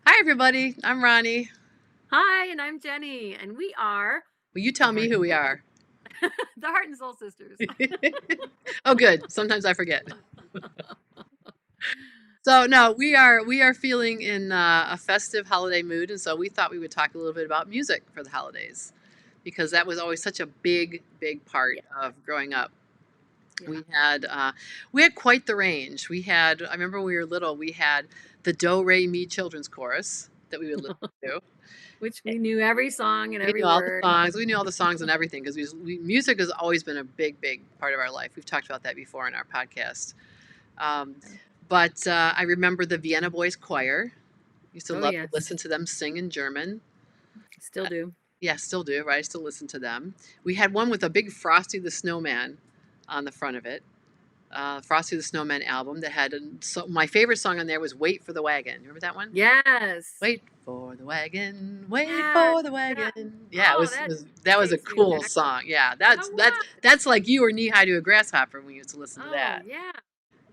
Hi, everybody. I'm Ronnie. Hi, and I'm Jenny, and we are Will you the tell me Heart who we are? the Heart and Soul Sisters. Oh, good. Sometimes I forget. So no, we are feeling in a festive holiday mood, and so we thought we would talk a little bit about music for the holidays, because that was always such a big part Yeah, of growing up. yeah. We had quite the range. I remember when we were little, we had the Do Re Mi children's chorus that we would listen to. Which we knew every song and We every knew all the word. songs. We knew all the songs and everything because music has always been a big part of our life. We've talked about that before in our podcast. Um, but I remember the Vienna Boys Choir. Used to Oh love to yes, listen to them sing in German. still Uh, do. yeah, still do. Right, I still listen to them. We had one with a big Frosty the Snowman on the front of it. Frosty the Snowman album that had my favorite song on there was "Wait for the Wagon." Remember that one? Yes. Wait for the wagon, wait Yeah. for the Yeah. wagon. Yeah, Oh, it that was that was a takes me cool back. song. Yeah, How was? that's like you were knee high to a grasshopper when you used to listen to Oh that. yeah.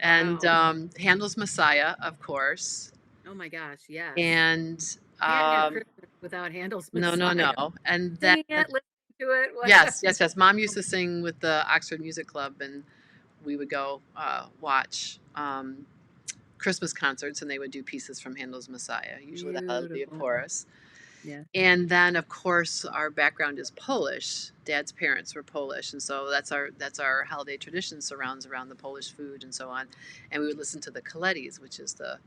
And Wow. Handel's Messiah, of course. Oh my gosh. Yes. And Can't have um, Christmas without Handel's no, no, Messiah. no. And then Singing it, listening to it, whatever. yes. Mom used to sing with the Oxford Music Club, and we would go watch Christmas concerts, and they would do pieces from Handel's Messiah. Usually that'll be a Beautiful. chorus. Yeah. And then, of course, our background is Polish. Dad's parents were Polish, and so that's our holiday tradition surrounds around the Polish food and so on. And we would listen to the Kolettis, which is the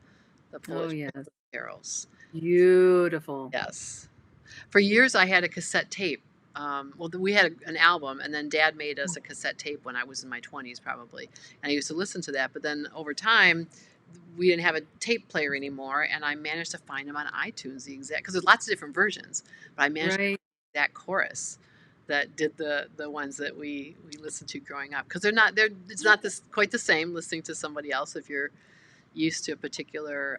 Oh Polish yes. Christmas carols. Beautiful. Yes. For years, I had a cassette tape. Well, we had an album, and then Dad made us a cassette tape when I was in my 20s, probably. And I used to listen to that. But then over time, we didn't have a tape player anymore, and I managed to find them on iTunes, the exact, because there's lots of different versions. But I managed to Right. find that chorus that did the ones that we listened to growing up, because they're it's not this quite the same listening to somebody else if you're used to a particular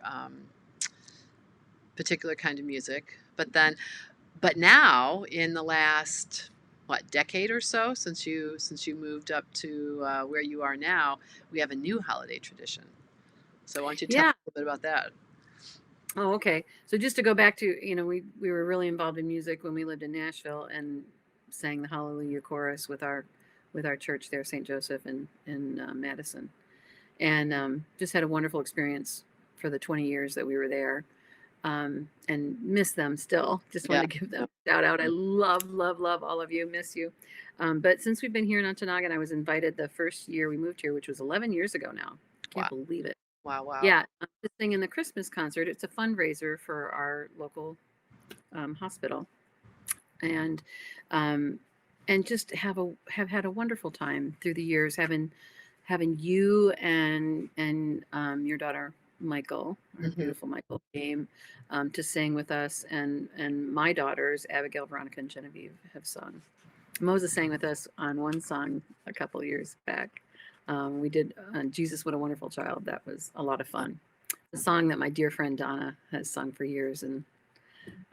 kind of music. But now, in the last what decade or so, since you moved up to where you are now, we have a new holiday tradition. So why don't you tell us Yeah. a little bit about that? Oh, okay. So just to go back to, we were really involved in music when we lived in Nashville and sang the Hallelujah chorus with our church there, St. Joseph in Madison, and just had a wonderful experience for the 20 years that we were there. And miss them still. Just Yeah. wanted to give them a shout out. I love all of you. Miss you. But since we've been here in Ontonagon, I was invited the first year we moved here, which was 11 years ago now. Can't Wow. believe it. Wow. Yeah, to sing in the Christmas concert. It's a fundraiser for our local hospital, and um, and just have had a wonderful time through the years, having you and your daughter Michael, our Hmm. beautiful Michael, came to sing with us, and my daughters Abigail, Veronica, and Genevieve have sung. Moses sang with us on one song a couple years back. We did Jesus, What a Wonderful Child. That was a lot of fun. The song that my dear friend Donna has sung for years and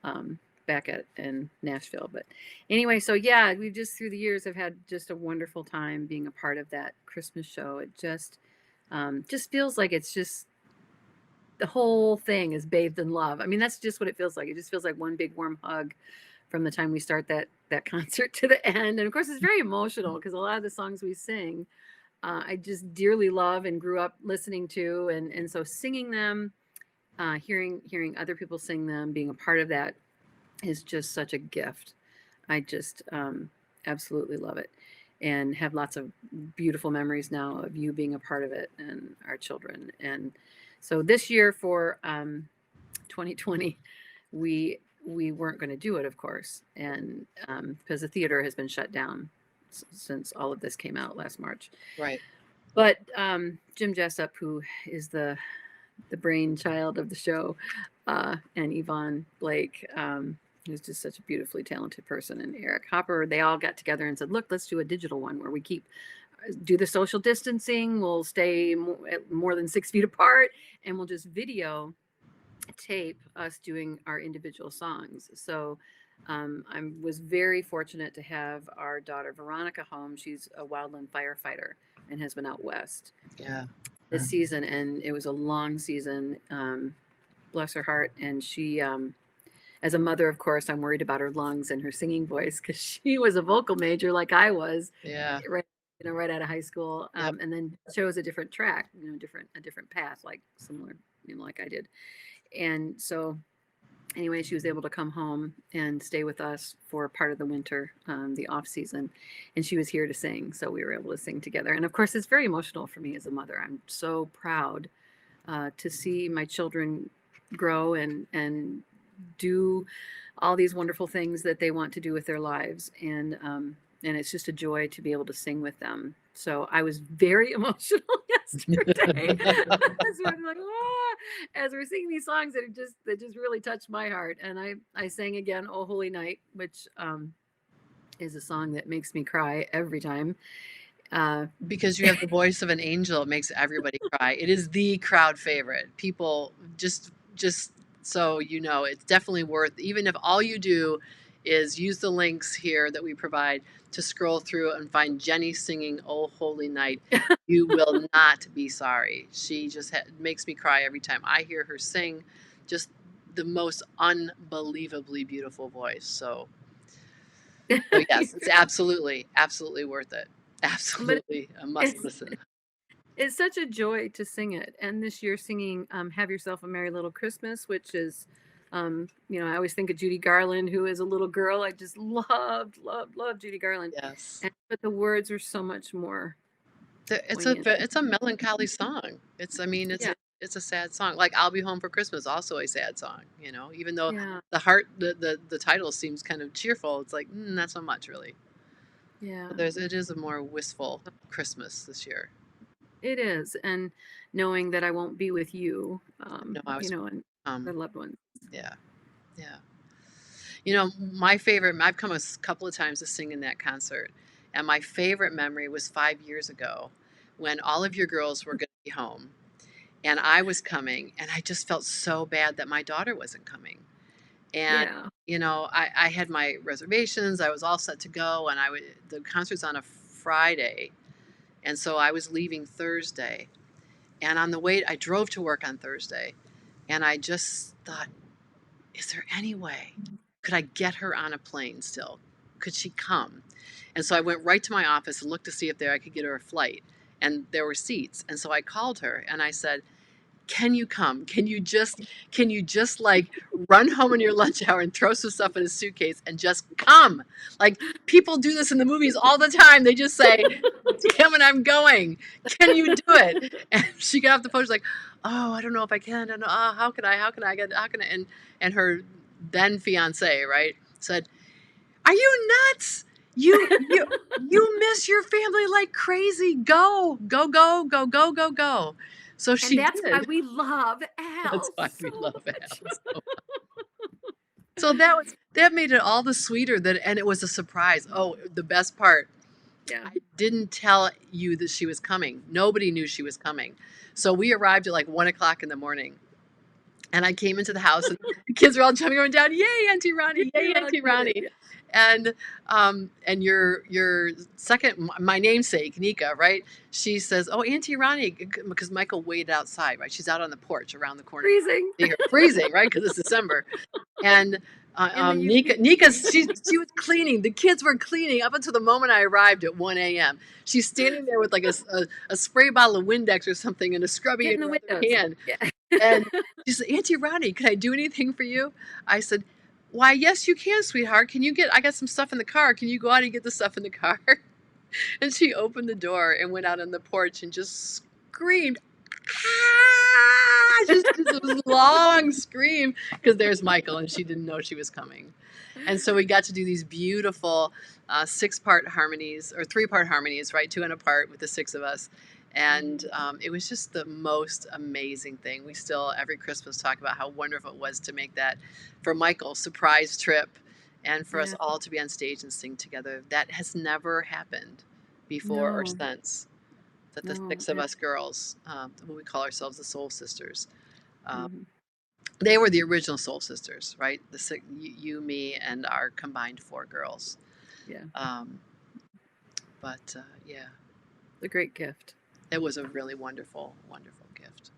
um, back at in Nashville. But anyway, so yeah, we've just through the years have had just a wonderful time being a part of that Christmas show. It just feels like it's just the whole thing is bathed in love. I mean, that's just what it feels like. It just feels like one big warm hug from the time we start that concert to the end. And of course, it's very emotional because a lot of the songs we sing, I just dearly love and grew up listening to, and so singing them, hearing other people sing them, being a part of that is just such a gift. I just absolutely love it, and have lots of beautiful memories now of you being a part of it and our children. And so this year for 2020, we weren't going to do it, of course, and because the theater has been shut down since all of this came out last March. Right. But Jim Jessup, who is the brainchild of the show, and Yvonne Blake, who's just such a beautifully talented person, and Eric Hopper, they all got together and said, "Look, let's do a digital one where we do the social distancing. We'll stay at more than 6 feet apart, and we'll just video tape us doing our individual songs." So I was very fortunate to have our daughter Veronica home. She's a wildland firefighter and has been out west Yeah. this season, and it was a long season. bless her heart. And she, as a mother, of course, I'm worried about her lungs and her singing voice because she was a vocal major like I was, Yeah. right, right out of high school, Yep. and then chose a different track, a different path, like similar, like I did. And so anyway, she was able to come home and stay with us for part of the winter, the off season, and she was here to sing. So we were able to sing together. And of course, it's very emotional for me as a mother. I'm so proud to see my children grow and do all these wonderful things that they want to do with their lives. And it's just a joy to be able to sing with them. So I was very emotional yesterday. As we're like, "Ah," as we're singing these songs that just really touched my heart. And I sang again, "Oh Holy Night," which is a song that makes me cry every time. Uh, Because you have the voice of an angel, it makes everybody cry. It is the crowd favorite. People just so you know, it's definitely worth, even if all you do is use the links here that we provide to scroll through and find Jenny singing "Oh Holy Night." You will not be sorry. She just makes me cry every time I hear her sing. Just the most unbelievably beautiful voice. So yes, it's absolutely worth it. but Absolutely a must it's listen. it's such a joy to sing it. And this year singing "Have Yourself a Merry Little Christmas," which is, I always think of Judy Garland, who is a little girl. I just loved Judy Garland. Yes. But the words are so much more poignant. It's a melancholy song. Yeah, It's a sad song. Like "I'll Be Home for Christmas," also a sad song. Even though yeah, the title seems kind of cheerful, it's like not so much really. yeah. But it is a more wistful Christmas this year. It is. And knowing that I won't be with you, No, I was and the um loved ones. yeah, yeah. My favorite, I've come a couple of times to sing in that concert. And my favorite memory was 5 years ago when all of your girls were going to be home and I was coming. And I just felt so bad that my daughter wasn't coming. And, Yeah. I had my reservations, I was all set to go. And the concert's on a Friday. And so I was leaving Thursday. And on the way, I drove to work on Thursday. And I just thought, is there any way? Could I get her on a plane still? Could she come? And so I went right to my office and looked to see if I could get her a flight. And there were seats. And so I called her and I said, can you come? Can you just like run home in your lunch hour and throw some stuff in a suitcase and just come? Like people do this in the movies all the time. They just say, damn it, I'm going. Can you do it? And she got off the phone. She's like, oh, I don't know if I can. I don't know. How can I? How can I? And her then fiance, right, said, are you nuts? You miss your family like crazy. Go, go, go, go, go, go, go. So And she that's why did. we love That's Al why we so love much. Al so that made it all the sweeter and it was a surprise. Oh, the best part, Yeah. I didn't tell you that she was coming. Nobody knew she was coming. So we arrived at like 1 o'clock in the morning. And I came into the house and the kids were all jumping up and down, yay, Auntie Ronnie, You're yay, all Auntie good. Ronnie. Yeah. And your second, my namesake, Nika, right? She says, oh, Auntie Ronnie, because Michael waited outside, right? She's out on the porch around the corner. Freezing See her freezing, right? Because it's December. And in the Nika, UP. she was cleaning. The kids were cleaning up until the moment I arrived at 1 a.m. She's standing there with like a spray bottle of Windex or something and a scrubby Get in in the her other windows. hand. Yeah. And she said, Auntie Ronnie, can I do anything for you? I said, why, yes, you can, sweetheart. I got some stuff in the car. Can you go out and get the stuff in the car? And she opened the door and went out on the porch and just screamed, ah! Just this long scream because there's Michael and she didn't know she was coming. And so we got to do these beautiful 6-part harmonies or 3-part harmonies, right? 2 and a part with the 6 of us. And it was just the most amazing thing. We still, every Christmas, talk about how wonderful it was to make that, for Michael, surprise trip and for us Yeah. all to be on stage and sing together. That has never happened before or No. since. That the No. 6 of us girls, what we call ourselves the Soul Sisters, um, Mhm. they were the original Soul Sisters, right? You, me, and our combined 4 girls. Yeah. Um, but yeah, The great gift. it was a really wonderful, wonderful gift.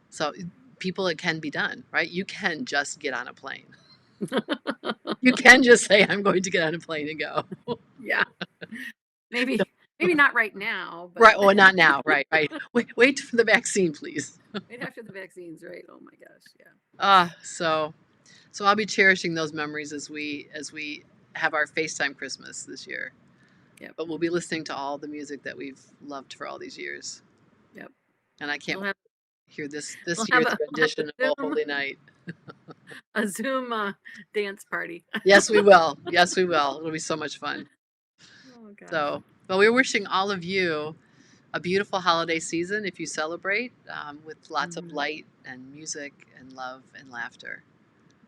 So people, it can be done, right? You can just get on a plane. You can just say, I'm going to get on a plane and go. Yeah. Maybe not right now, but Right. Well, not now. Right. Right. Wait for the vaccine, please. right after the vaccines, right? Oh my gosh, yeah. So I'll be cherishing those memories as we have our FaceTime Christmas this year. Yep. But we'll be listening to all the music that we've loved for all these years. Yep. And I can't We'll have hear this we'll have year's a rendition of "O Zoom Holy Night." a Zoom dance party. Yes, we will. Yes, we will. It'll be so much fun. Oh gosh. So, well, we're wishing all of you a beautiful holiday season if you celebrate, with lots of light and music and love and laughter.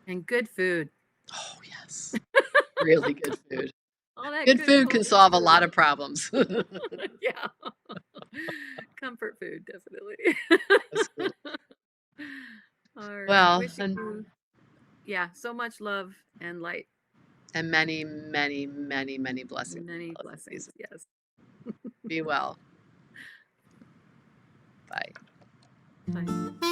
And good food. Oh, yes. Really good food. All that Good good food can wholesome solve a food. lot of problems. Yeah. Comfort food, definitely. Absolutely. All right. Well, Wishing you, yeah, so much love and light. and many, many, many, many blessings. Many blessings. Yes. Be well. Bye. Bye.